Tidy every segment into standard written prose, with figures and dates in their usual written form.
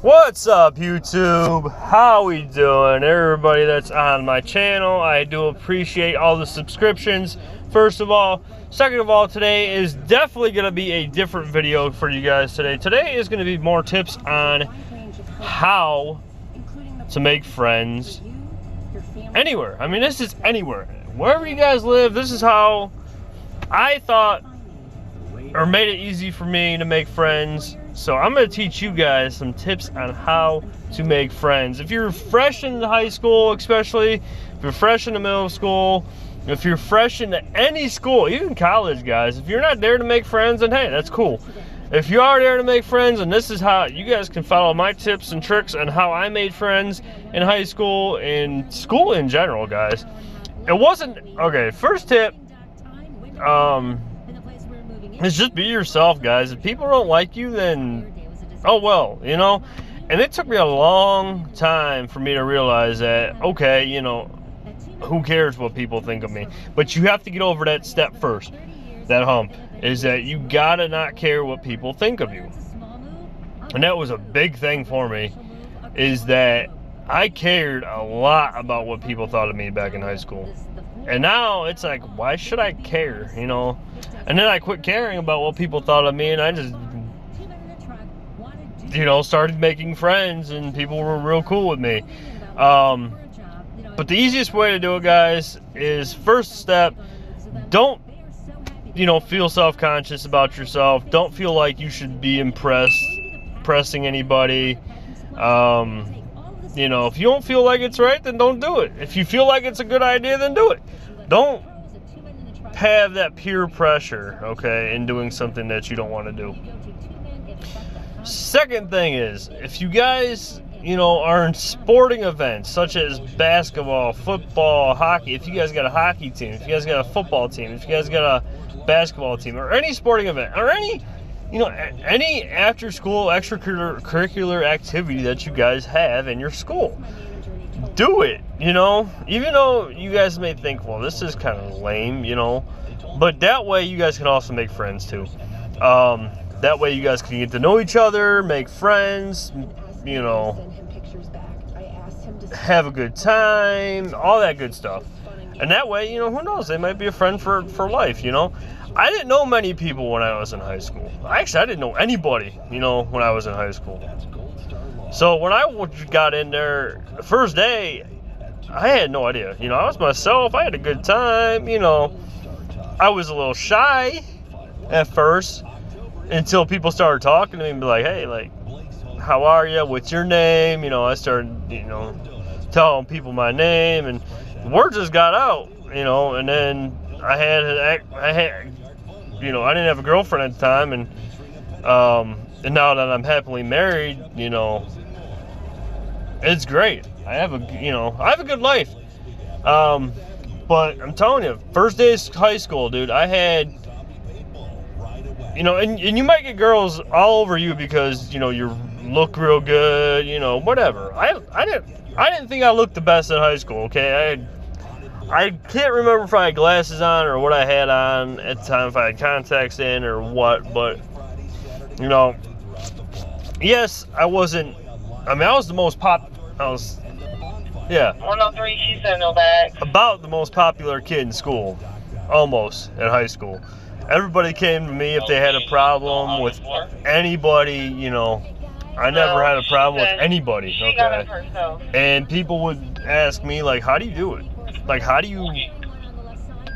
What's up, YouTube? How we doing? Everybody that's on my channel, I do appreciate all the subscriptions, first of all. Second of all, today is definitely going to be a different video for you guys today. Today is going to be more tips on how to make friends anywhere. I mean, this is anywhere. Wherever you guys live, this is how I thought or made it easy for me to make friends. So I'm going to teach you guys some tips on how to make friends. If you're fresh in high school, especially, if you're fresh in the middle school, if you're fresh into any school, even college, guys, if you're not there to make friends, then hey, that's cool. If you are there to make friends, and this is how you guys can follow my tips and tricks on how I made friends in high school and school in general, guys. It wasn't, okay, first tip, is just be yourself, guys. If people don't like you, then oh well, you know. And it took me a long time for me to realize that, okay, you know, who cares what people think of me? But you have to get over that step first, that hump, is that you gotta not care what people think of you. And that was a big thing for me, is that I cared a lot about what people thought of me back in high school. And now it's like, why should I care, you know? And then I quit caring about what people thought of me, and I just, you know, started making friends, and people were real cool with me. But the easiest way to do it, guys, is first step, don't, you know, feel self-conscious about yourself. Don't feel like you should be impressing anybody. You know, if you don't feel like it's right, then don't do it. If you feel like it's a good idea, then do it. Don't have that peer pressure, okay, in doing something that you don't want to do. Second thing is, if you guys, you know, are in sporting events such as basketball, football, hockey, if you guys got a hockey team, if you guys got a football team, if you guys got a basketball team, or any sporting event, or any, you know, any after school extracurricular activity that you guys have in your school, do it, you know, even though you guys may think, well, this is kind of lame, you know, but that way you guys can also make friends too. That way you guys can get to know each other, make friends, you know, have a good time, all that good stuff. And that way, you know, who knows, they might be a friend for life, you know. I didn't know many people when I was in high school. Actually, I didn't know anybody, you know, when I was in high school. So when I got in there, the first day, I had no idea. You know, I was myself. I had a good time, you know. I was a little shy at first until people started talking to me and be like, hey, like, how are you? What's your name? You know, I started, you know, telling people my name, and the word just got out, you know. And then I had, you know, I didn't have a girlfriend at the time, and now that I'm happily married, you know, it's great. I have a good life. But I'm telling you, first day of high school, dude, I had, you know, and you might get girls all over you because, you know, you look real good, you know, whatever. I didn't think I looked the best in high school, okay? I can't remember if I had glasses on or what I had on at the time, if I had contacts in or what, but, you know, yes, I wasn't, I mean, I was the most yeah. 103, she said no back. About the most popular kid in school, almost, in high school. Everybody came to me if they had a problem with anybody, you know. I never had a problem with anybody, okay? And people would ask me, like, how do you do it? Like, how do you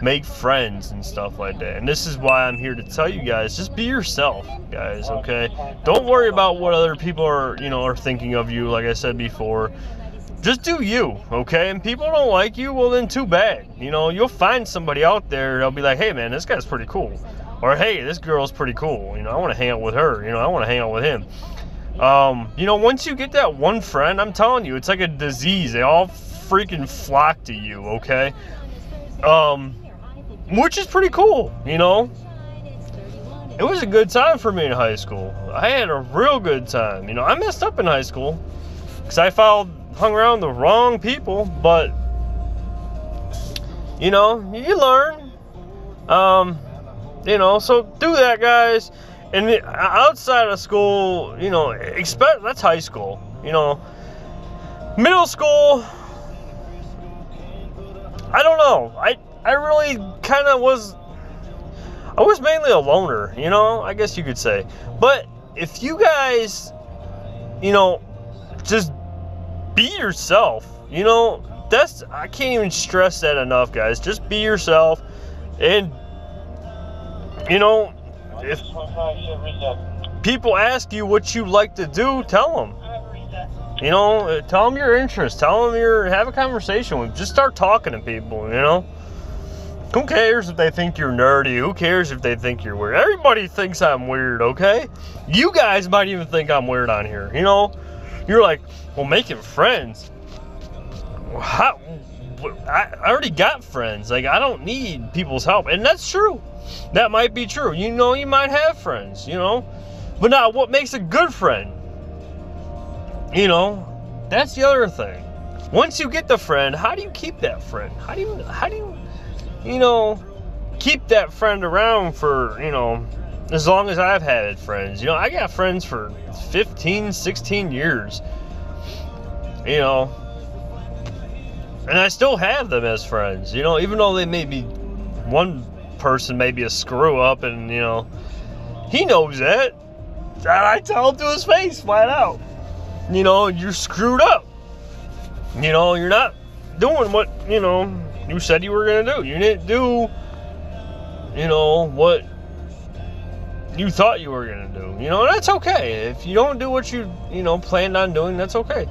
make friends and stuff like that? And this is why I'm here to tell you guys, just be yourself, guys, okay? Don't worry about what other people are, you know, are thinking of you, like I said before. Just do you, okay? And people don't like you, well then too bad. You know, you'll find somebody out there that'll be like, hey man, this guy's pretty cool. Or hey, this girl's pretty cool. You know, I want to hang out with her. You know, I want to hang out with him. You know, once you get that one friend, I'm telling you, it's like a disease. They all freaking flock to you, okay? Which is pretty cool, you know? It was a good time for me in high school. I had a real good time. You know, I messed up in high school because I hung around the wrong people, but, you know, you learn. You know, so do that, guys. And outside of school, you know, that's high school. You know, middle school, I don't know. I really kind of was. I was mainly a loner, you know, I guess you could say. But if you guys, you know, just be yourself, you know, I can't even stress that enough, guys. Just be yourself. And, you know, if people ask you what you like to do, tell them. You know, tell them your interests. Tell them have a conversation with them. Just start talking to people, you know. Who cares if they think you're nerdy? Who cares if they think you're weird? Everybody thinks I'm weird, okay? You guys might even think I'm weird on here, you know? You're like, well, making friends. How? I already got friends. Like, I don't need people's help. And that's true. That might be true. You know, you might have friends, you know? But now, what makes a good friend? You know, that's the other thing. Once you get the friend, how do you keep that friend? How do you know, keep that friend around for, you know, as long as I've had friends. You know, I got friends for 15, 16 years, you know, and I still have them as friends, you know, even though they may be, one person may be a screw up, and, you know, he knows that. And I tell him to his face, flat out, you know, you're screwed up. You know, you're not doing what, you know, you said you were going to do. You didn't do, you know, what you thought you were going to do. You know, that's okay. If you don't do what you know, planned on doing, that's okay.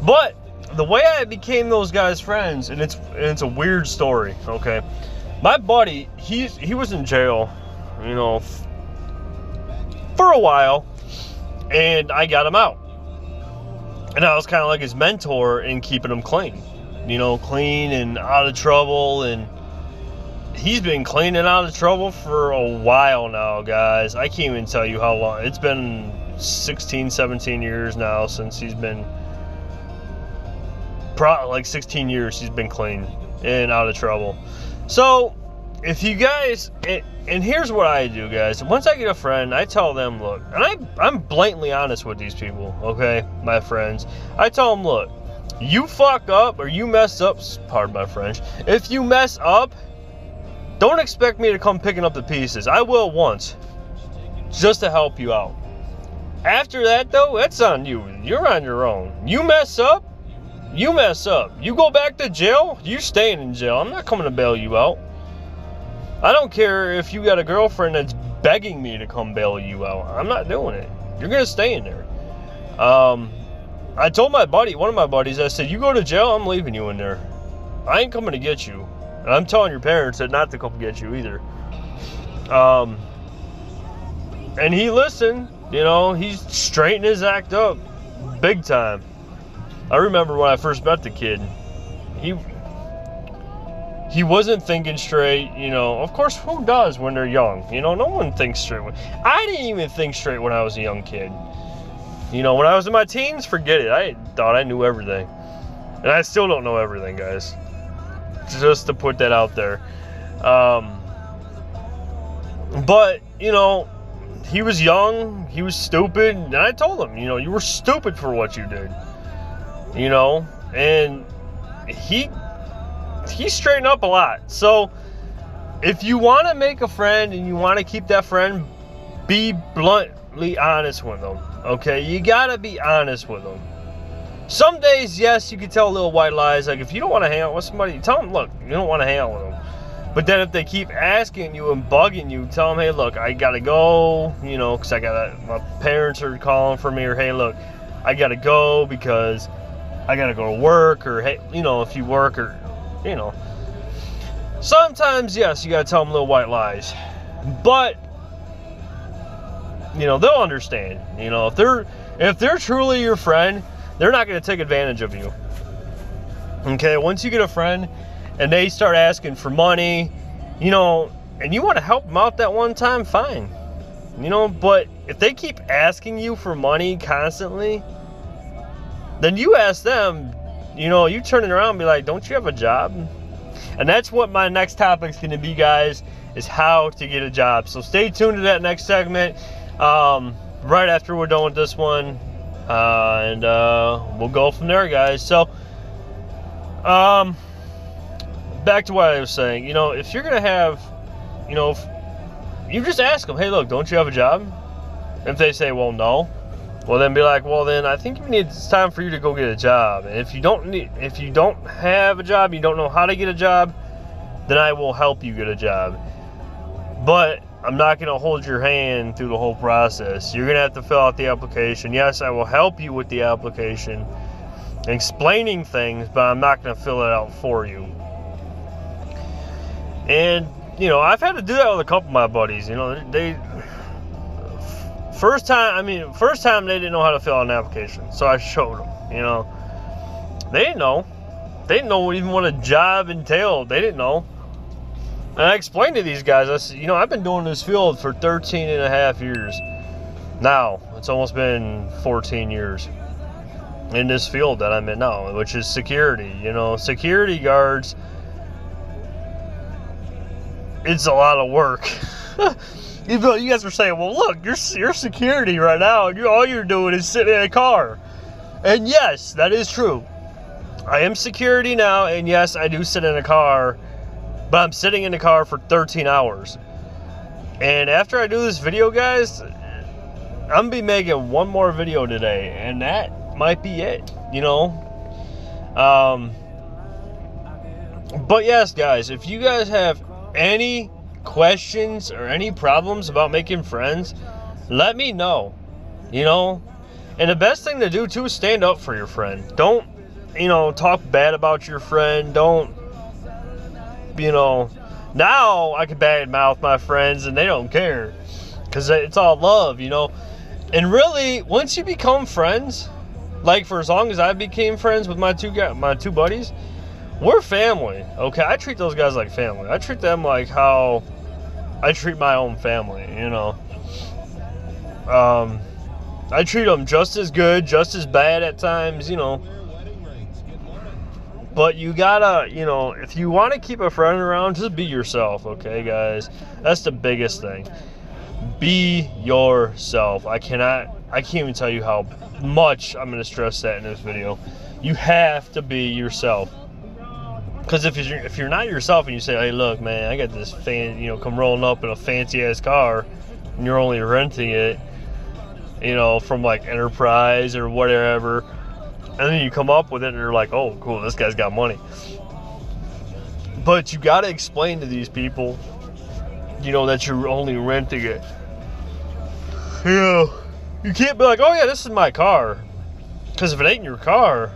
But the way I became those guys' friends, and it's a weird story, okay? My buddy, he was in jail, you know, for a while, and I got him out. And I was kind of like his mentor in keeping him clean. You know, clean and out of trouble, and he's been clean and out of trouble for a while now, guys. I can't even tell you how long. It's been 16, 17 years now since he's been, probably like 16 years he's been clean and out of trouble. So, if you guys, and here's what I do, guys. Once I get a friend, I tell them, look, and I'm blatantly honest with these people, okay, my friends. I tell them, look, you fuck up or you mess up, pardon my French, if you mess up, don't expect me to come picking up the pieces. I will once, just to help you out. After that, though, that's on you. You're on your own. You mess up, you mess up. You go back to jail, you staying in jail. I'm not coming to bail you out. I don't care if you got a girlfriend that's begging me to come bail you out. I'm not doing it. You're going to stay in there. I told my buddy, one of my buddies, I said, you go to jail, I'm leaving you in there. I ain't coming to get you. And I'm telling your parents that not to come get you either. And he listened, you know, he's straightened his act up big time. I remember when I first met the kid, he wasn't thinking straight, you know. Of course, who does when they're young? You know, no one thinks straight. I didn't even think straight when I was a young kid. You know, when I was in my teens, forget it. I thought I knew everything. And I still don't know everything, guys. Just to put that out there. But, you know, he was young. He was stupid. And I told him, you know, you were stupid for what you did. You know, and he straightened up a lot. So, if you want to make a friend and you want to keep that friend, be bluntly honest with them. Okay, you gotta be honest with them. Some days, yes, you can tell little white lies. Like, if you don't want to hang out with somebody, tell them, look, you don't want to hang out with them. But then if they keep asking you and bugging you, tell them, hey, look, I gotta go, you know, because my parents are calling for me, or hey, look, I gotta go because I gotta go to work, or hey, you know, if you work, or, you know. Sometimes, yes, you gotta tell them little white lies. But, you know, they'll understand. You know, if they're truly your friend, they're not going to take advantage of you. Okay, once you get a friend and they start asking for money, you know, and you want to help them out that one time, fine. You know, but if they keep asking you for money constantly, then you ask them, you know, you turn it around and be like, don't you have a job? And that's what my next topic is going to be, guys, is how to get a job. So stay tuned to that next segment. right after we're done with this one, and we'll go from there, guys. So, back to what I was saying. You know, if you're gonna have, you know, you just ask them, hey, look, don't you have a job? If they say, well, no, well, then be like, well, then I think it's time for you to go get a job. And if you don't have a job, you don't know how to get a job, then I will help you get a job. But I'm not going to hold your hand through the whole process. You're going to have to fill out the application. Yes, I will help you with the application, explaining things, but I'm not going to fill it out for you. And, you know, I've had to do that with a couple of my buddies. You know, first time they didn't know how to fill out an application, so I showed them. You know, they didn't know even what a job entailed. They didn't know. And I explained to these guys, I said, you know, I've been doing this field for 13 and a half years. Now, it's almost been 14 years in this field that I'm in now, which is security. You know, security guards, it's a lot of work. You guys are saying, well, look, you're security right now, and all you're doing is sitting in a car. And yes, that is true. I am security now, and yes, I do sit in a car, but I'm sitting in the car for 13 hours. And after I do this video, guys, I'm going to be making one more video today, and that might be it, you know. But yes, guys, if you guys have any questions or any problems about making friends, let me know, you know. And the best thing to do, too, is stand up for your friend. Don't, you know, talk bad about your friend. Don't, you know, now I can badmouth my friends and they don't care because it's all love, you know. And really, once you become friends, like for as long as I became friends with my two buddies, we're family, okay? I treat those guys like family. I treat them like how I treat my own family, you know. I treat them just as good, just as bad at times, you know. But you gotta, you know, if you want to keep a friend around, just be yourself, okay, guys? That's the biggest thing. Be yourself. I can't even tell you how much I'm going to stress that in this video. You have to be yourself. Because if you're not yourself and you say, hey, look, man, I got this come rolling up in a fancy-ass car, and you're only renting it, you know, from, like, Enterprise or whatever, and then you come up with it and you're like, oh, cool, this guy's got money. But you got to explain to these people, you know, that you're only renting it. You know, you can't be like, oh, yeah, this is my car. Because if it ain't your car,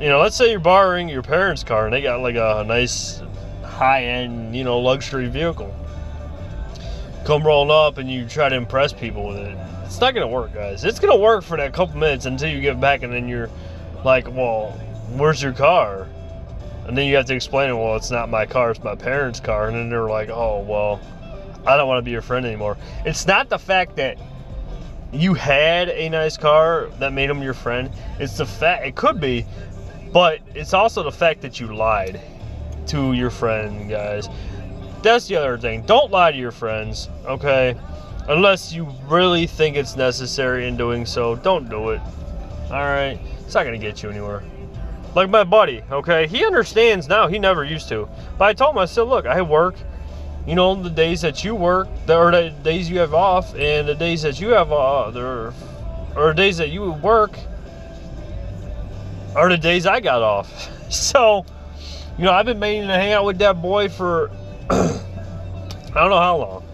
you know, let's say you're borrowing your parents' car and they got like a nice high-end, you know, luxury vehicle. Come rolling up and you try to impress people with it. It's not going to work, guys. It's going to work for that couple minutes until you get back and then you're like, well, where's your car? And then you have to explain it, well, it's not my car, it's my parents' car. And then they're like, oh, well, I don't want to be your friend anymore. It's not the fact that you had a nice car that made them your friend. It's the fact, it could be, but it's also the fact that you lied to your friend, guys. That's the other thing. Don't lie to your friends, okay? Unless you really think it's necessary in doing so, don't do it. Alright? It's not going to get you anywhere. Like my buddy, okay? He understands now. He never used to. But I told him, I said, look, I work, you know, the days that you work, or the days you have off, and the days that you have or the days that you work are the days I got off. So, you know, I've been meaning to hang out with that boy for I don't know how long.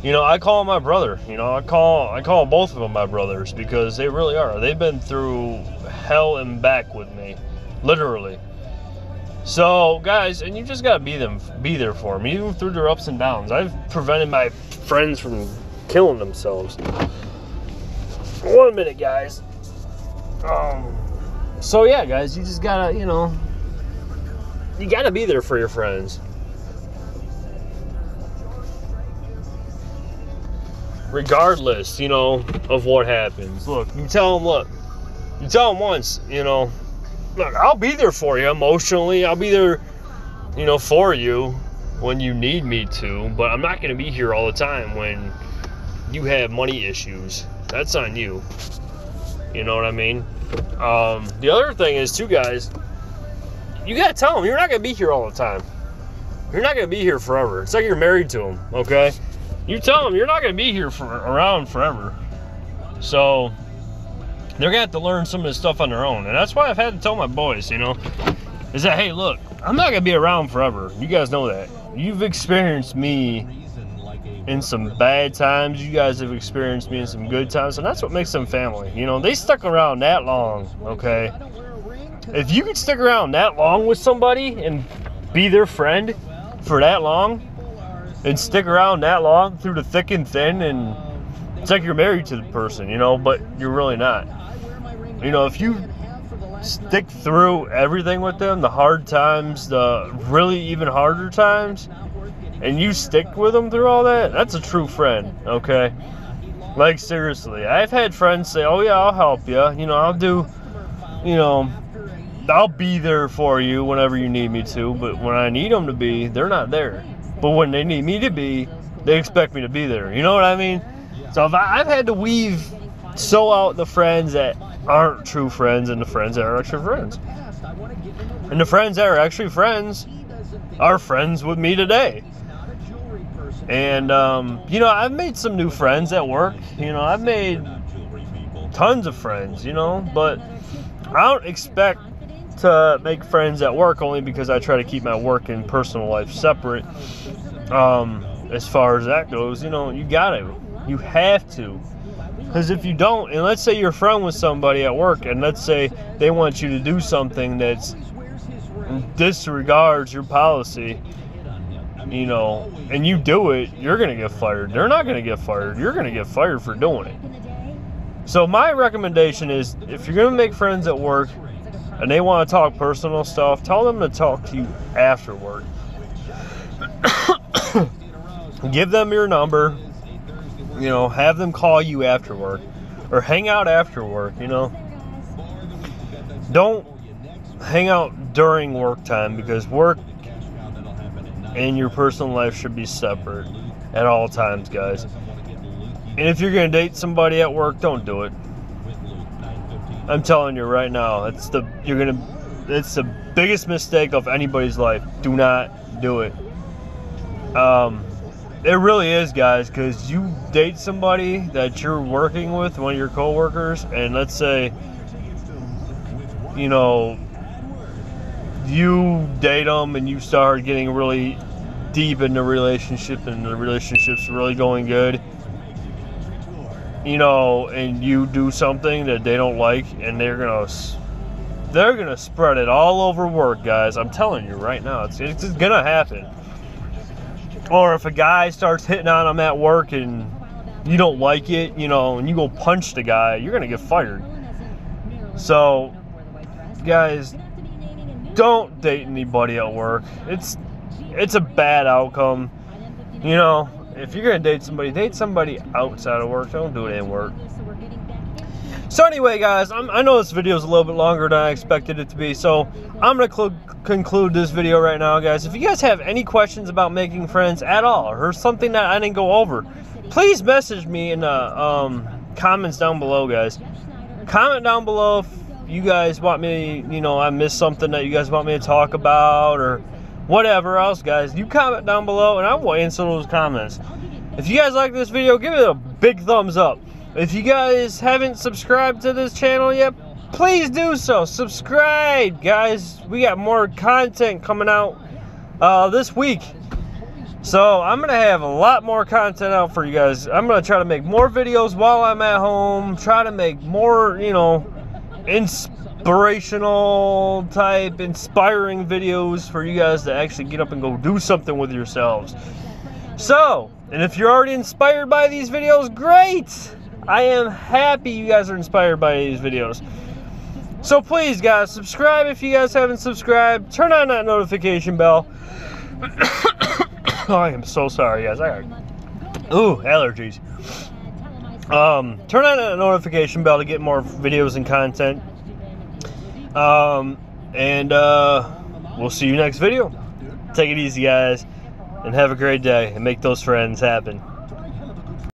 You know, I call him my brother. You know, I call both of them my brothers because they really are. They've been through hell and back with me, literally. So, guys, and you just gotta be there for them, even through their ups and downs. I've prevented my friends from killing themselves. 1 minute, guys. So yeah, guys, you just gotta, you know, you gotta be there for your friends. Regardless, you know, of what happens. Look, you tell them once, you know, look, I'll be there for you emotionally. I'll be there, you know, for you when you need me to, but I'm not going to be here all the time when you have money issues, that's on you. You know what I mean? The other thing is, too, guys, you gotta tell them you're not gonna be here all the time. You're not gonna be here forever. It's like you're married to them, okay? You tell them you're not gonna be here around forever. So they're gonna have to learn some of this stuff on their own, and that's why I've had to tell my boys, you know, is that, hey, look, I'm not gonna be around forever. You guys know that. You've experienced me in some bad times. You guys have experienced me in some good times, and that's what makes them family. You know, they stuck around that long, okay? If you could stick around that long with somebody and be their friend for that long, and stick around that long through the thick and thin, and it's like you're married to the person, you know, but you're really not. You know, if you stick through everything with them, the hard times, the really even harder times, and you stick with them through all that, that's a true friend, okay? Like, seriously, I've had friends say, oh yeah, I'll help you, you know, I'll do, you know, I'll be there for you whenever you need me to, but when I need them to be, they're not there. But when they need me to be, they expect me to be there. You know what I mean? So I've had to weave out the friends that aren't true friends and the friends that are actually friends. And the friends that are actually friends are friends with me today. And, you know, I've made some new friends at work. You know, I've made tons of friends, you know, but I don't expect to make friends at work only because I try to keep my work and personal life separate. As far as that goes, you know, you have to, because if you don't, and let's say you're friend with somebody at work, and let's say they want you to do something that's disregards your policy, you know, and you do it, you're gonna get fired. They're not gonna get fired. You're gonna get fired for doing it. So my recommendation is, if you're gonna make friends at work and they want to talk personal stuff, tell them to talk to you after work. Give them your number, you know, have them call you after work, or hang out after work, you know. Don't hang out during work time, because work and your personal life should be separate at all times, guys. And if you're going to date somebody at work, don't do it. I'm telling you right now, it's the biggest mistake of anybody's life. Do not do it. It really is, guys, because you date somebody that you're working with, one of your coworkers, and let's say, you know, you date them and you start getting really deep in the relationship, and the relationship's really going good, you know, and you do something that they don't like, and they're gonna spread it all over work, guys. I'm telling you right now, it's gonna happen. Or if a guy starts hitting on them at work and you don't like it, you know, and you go punch the guy, you're gonna get fired. So, guys, don't date anybody at work. It's a bad outcome. You know, if you're gonna date somebody outside of work. Don't do it in work. So anyway, guys, I know this video is a little bit longer than I expected it to be, so I'm going to conclude this video right now, guys. If you guys have any questions about making friends at all, or something that I didn't go over, please message me in the comments down below, guys. Comment down below if you guys want me, you know, I missed something that you guys want me to talk about, or whatever else, guys. You comment down below, and I will answer those comments. If you guys like this video, give it a big thumbs up. If you guys haven't subscribed to this channel yet, please do so. Subscribe, guys. We got more content coming out this week. So I'm going to have a lot more content out for you guys. I'm going to try to make more videos while I'm at home. Try to make more, you know, inspirational type, inspiring videos for you guys to actually get up and go do something with yourselves. So, and if you're already inspired by these videos, great! I am happy you guys are inspired by these videos. So please, guys, subscribe if you guys haven't subscribed. Turn on that notification bell. Oh, I am so sorry, guys. I got allergies. Turn on that notification bell to get more videos and content. We'll see you next video. Take it easy, guys, and have a great day, and make those friends happen.